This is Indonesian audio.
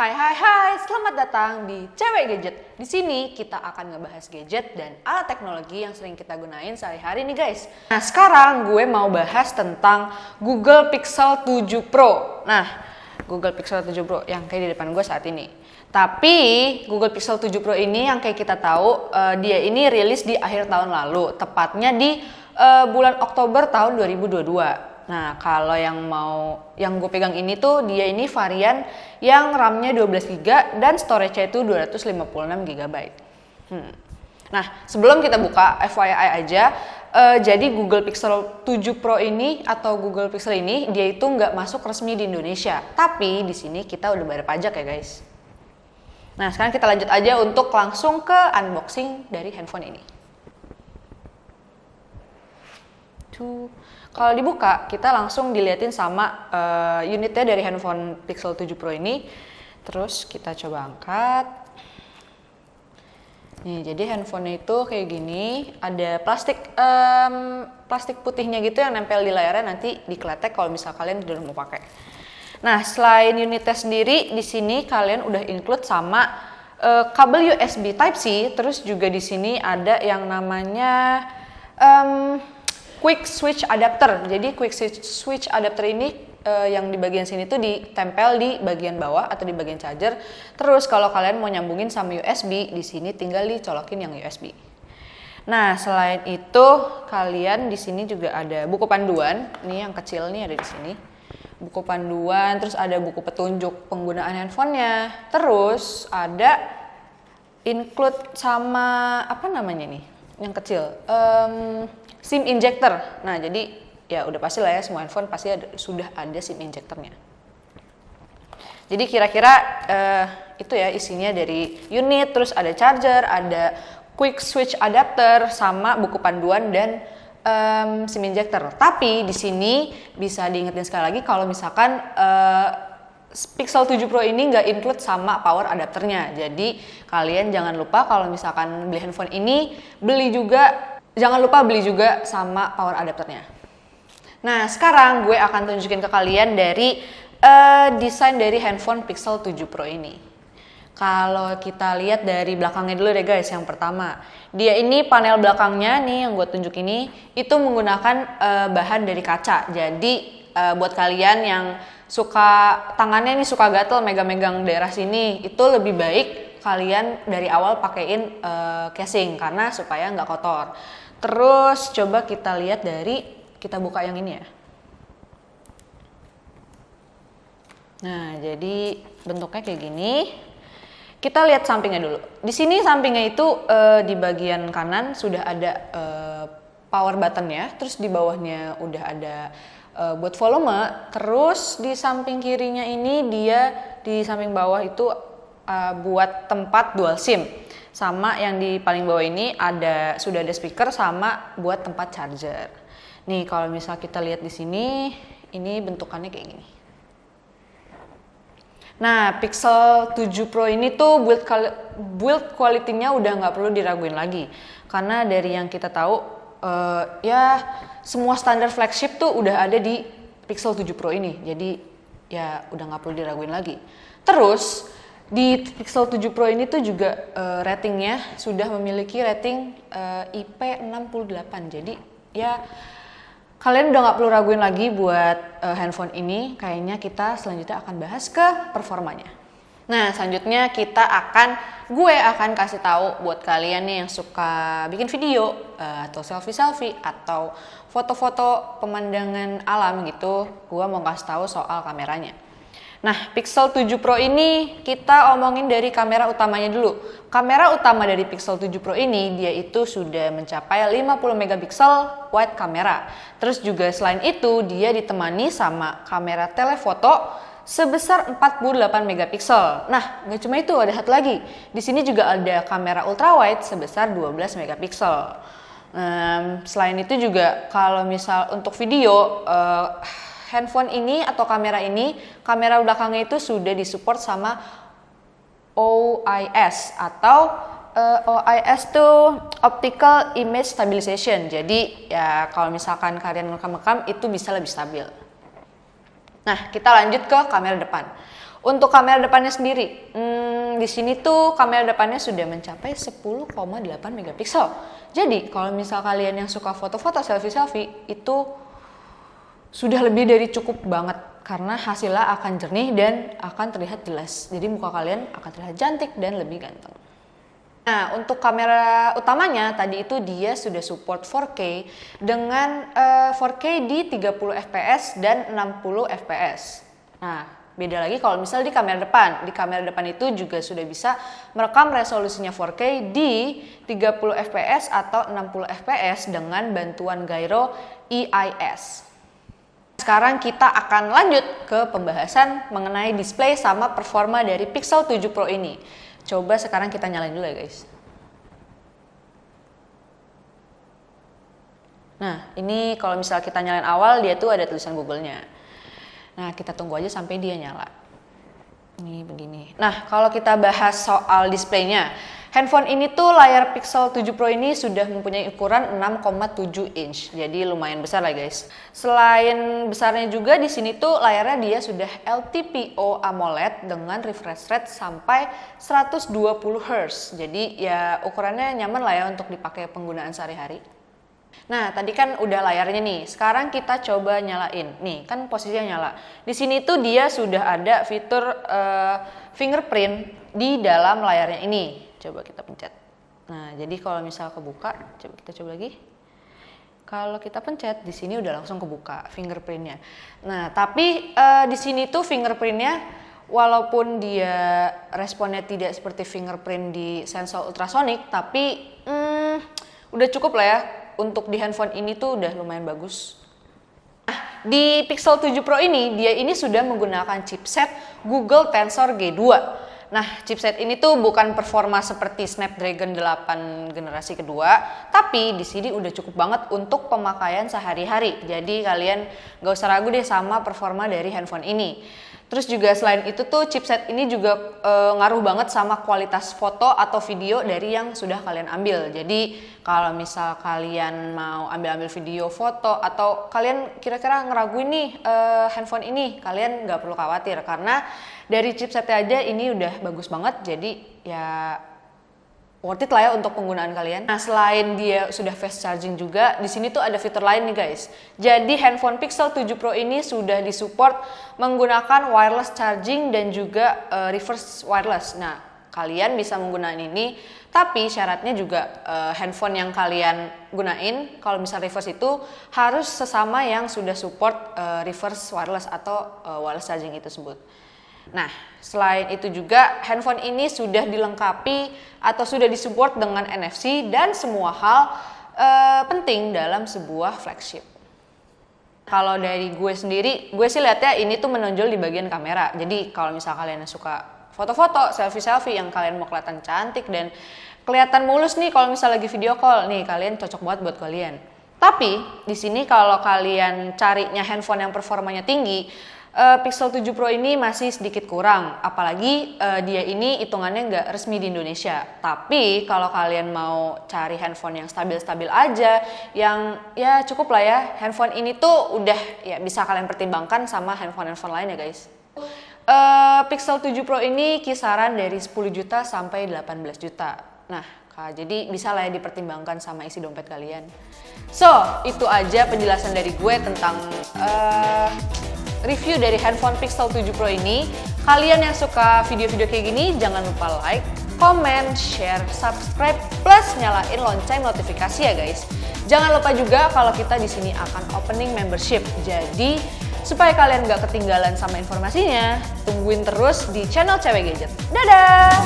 Hai, selamat datang di Cewek Gadget. Di sini kita akan ngebahas gadget dan alat teknologi yang sering kita gunain sehari-hari nih guys. Nah, sekarang gue mau bahas tentang Google Pixel 7 Pro. Nah, Google Pixel 7 Pro yang kayak di depan gue saat ini. Tapi Google Pixel 7 Pro ini yang kayak kita tahu dia ini rilis di akhir tahun lalu, tepatnya di bulan Oktober tahun 2022. Nah, kalau yang gue pegang ini tuh dia ini varian yang RAM-nya 12GB dan storage-nya itu 256GB. Nah, sebelum kita buka FYI aja, jadi Google Pixel 7 Pro ini atau Google Pixel ini dia itu nggak masuk resmi di Indonesia, tapi di sini kita udah bayar pajak ya guys. Nah, sekarang kita lanjut aja untuk langsung ke unboxing dari handphone ini. Kalau dibuka, kita langsung diliatin sama unitnya dari handphone Pixel 7 Pro ini. Terus kita coba angkat. Nih, jadi handphonenya itu kayak gini. Ada plastik putihnya gitu yang nempel di layarnya, nanti dikeletek kalau misal kalian udah mau pakai. Nah, selain unitnya sendiri, di sini kalian udah include sama kabel USB Type-C. Terus juga di sini ada yang namanya Quick Switch Adapter. Jadi Quick Switch Adapter ini yang di bagian sini tuh ditempel di bagian bawah atau di bagian charger. Terus kalau kalian mau nyambungin sama USB, di sini tinggal dicolokin yang USB. Nah, selain itu kalian di sini juga ada buku panduan. Ini yang kecil nih ada di sini. Buku panduan, terus ada buku petunjuk penggunaan handphonenya. Terus ada include sama apa namanya nih? Yang kecil. SIM injector. Nah, jadi ya udah pasti lah ya, semua handphone pasti sudah ada SIM injectornya. Jadi kira-kira itu ya isinya dari unit, terus ada charger, ada quick switch adapter, sama buku panduan dan SIM injector. Tapi di sini bisa diingetin sekali lagi kalau misalkan Pixel 7 Pro ini nggak include sama power adapternya. Jadi kalian jangan lupa kalau misalkan beli handphone ini jangan lupa beli juga sama power adapternya. Nah, sekarang gue akan tunjukin ke kalian dari desain dari handphone Pixel 7 Pro ini. Kalau kita lihat dari belakangnya dulu deh guys, yang pertama. Dia ini panel belakangnya nih yang gue tunjuk ini, itu menggunakan bahan dari kaca. Jadi buat kalian yang tangannya nih suka gatel megang-megang daerah sini, itu lebih baik kalian dari awal pakein casing karena supaya nggak kotor. Terus coba kita lihat kita buka yang ini ya. Nah, jadi bentuknya kayak gini. Kita lihat sampingnya dulu. Di sini sampingnya itu di bagian kanan sudah ada power button-nya, terus di bawahnya udah ada buat volume. Terus di samping kirinya ini dia di samping bawah itu buat tempat dual SIM. Sama yang di paling bawah ini sudah ada speaker sama buat tempat charger. Nih kalau misal kita lihat di sini, ini bentukannya kayak gini. Nah, Pixel 7 Pro ini tuh build quality-nya udah nggak perlu diraguin lagi. Karena dari yang kita tahu, ya semua standar flagship tuh udah ada di Pixel 7 Pro ini. Jadi ya udah nggak perlu diraguin lagi. Terus di Pixel 7 Pro ini tuh juga ratingnya sudah memiliki rating IP68. Jadi ya kalian udah nggak perlu raguin lagi buat handphone ini. Kayaknya kita selanjutnya akan bahas ke performanya. Nah, selanjutnya gue akan kasih tahu buat kalian nih yang suka bikin video atau selfie atau foto-foto pemandangan alam gitu. Gue mau kasih tahu soal kameranya. Nah, Pixel 7 Pro ini kita omongin dari kamera utamanya dulu. Kamera utama dari Pixel 7 Pro ini dia itu sudah mencapai 50 megapiksel wide kamera. Terus juga selain itu dia ditemani sama kamera telefoto sebesar 48 megapiksel. Nah, nggak cuma itu, ada satu lagi. Di sini juga ada kamera ultrawide sebesar 12 megapiksel. Selain itu juga kalau misal untuk video handphone ini atau kamera belakangnya itu sudah disupport sama OIS atau OIS tuh Optical Image Stabilization. Jadi ya kalau misalkan kalian rekam itu bisa lebih stabil. Nah, kita lanjut ke kamera depan. Untuk kamera depannya sendiri, di sini tuh kamera depannya sudah mencapai 10,8 megapiksel. Jadi kalau misal kalian yang suka foto-foto selfie itu sudah lebih dari cukup banget karena hasilnya akan jernih dan akan terlihat jelas. Jadi muka kalian akan terlihat cantik dan lebih ganteng. Nah, untuk kamera utamanya tadi itu dia sudah support 4K dengan 4K di 30 fps dan 60 fps. Nah, beda lagi kalau misal di kamera depan. Di kamera depan itu juga sudah bisa merekam resolusinya 4K di 30 fps atau 60 fps dengan bantuan gyro EIS. Sekarang kita akan lanjut ke pembahasan mengenai display sama performa dari Pixel 7 Pro ini. Coba sekarang kita nyalain dulu ya guys. Nah, ini kalau misal kita nyalain awal dia tuh ada tulisan Google-nya. Nah, kita tunggu aja sampai dia nyala. Ini begini. Nah, kalau kita bahas soal displaynya, handphone ini tuh layar Pixel 7 Pro ini sudah mempunyai ukuran 6,7 inch. Jadi lumayan besar lah guys. Selain besarnya juga di sini tuh layarnya dia sudah LTPO AMOLED dengan refresh rate sampai 120 Hz. Jadi ya ukurannya nyaman lah ya untuk dipakai penggunaan sehari-hari. Nah, tadi kan udah layarnya nih. Sekarang kita coba nyalain. Nih, kan posisinya nyala. Di sini tuh dia sudah ada fitur fingerprint di dalam layarnya ini. Coba kita pencet. Nah, jadi kalau misal kebuka, coba kita coba lagi. Kalau kita pencet, di sini udah langsung kebuka fingerprintnya. Nah, tapi di sini tuh fingerprintnya walaupun dia responnya tidak seperti fingerprint di sensor ultrasonic, tapi udah cukup lah ya. Untuk di handphone ini tuh udah lumayan bagus. Nah, di Pixel 7 Pro ini, dia ini sudah menggunakan chipset Google Tensor G2. Nah, chipset ini tuh bukan performa seperti Snapdragon 8 generasi kedua, tapi di sini udah cukup banget untuk pemakaian sehari-hari. Jadi kalian gak usah ragu deh sama performa dari handphone ini. Terus juga selain itu tuh chipset ini juga ngaruh banget sama kualitas foto atau video dari yang sudah kalian ambil. Jadi kalau misal kalian mau ambil video foto atau kalian kira-kira ngeraguin nih handphone ini, kalian nggak perlu khawatir karena dari chipsetnya aja ini udah bagus banget. Jadi ya worth it lah ya untuk penggunaan kalian. Nah, selain dia sudah fast charging juga, di sini tuh ada fitur lain nih guys. Jadi handphone Pixel 7 Pro ini sudah disupport menggunakan wireless charging dan juga reverse wireless. Nah, kalian bisa menggunakan ini, tapi syaratnya juga handphone yang kalian gunain kalau misal reverse itu harus sesama yang sudah support reverse wireless atau wireless charging itu tersebut. Nah, selain itu juga handphone ini sudah dilengkapi atau sudah disupport dengan NFC dan semua hal penting dalam sebuah flagship. Kalau dari gue sendiri, gue sih lihatnya ini tuh menonjol di bagian kamera. Jadi kalau misal kalian suka foto-foto, selfie-selfie yang kalian mau kelihatan cantik dan kelihatan mulus nih kalau misal lagi video call, nih kalian cocok banget buat kalian. Tapi di sini kalau kalian carinya handphone yang performanya tinggi, Pixel 7 Pro ini masih sedikit kurang, apalagi dia ini hitungannya nggak resmi di Indonesia. Tapi kalau kalian mau cari handphone yang stabil-stabil aja, yang ya cukup lah ya, handphone ini tuh udah ya bisa kalian pertimbangkan sama handphone-handphone lain ya guys. Pixel 7 Pro ini kisaran dari 10 juta sampai 18 juta. Nah, jadi bisa lah ya dipertimbangkan sama isi dompet kalian. So, itu aja penjelasan dari gue tentang review dari handphone Pixel 7 Pro ini. Kalian yang suka video-video kayak gini jangan lupa like, comment, share, subscribe, plus nyalain lonceng notifikasi ya guys. Jangan lupa juga kalau kita di sini akan opening membership. Jadi supaya kalian gak ketinggalan sama informasinya, tungguin terus di channel Cewek Gadget. Dadah!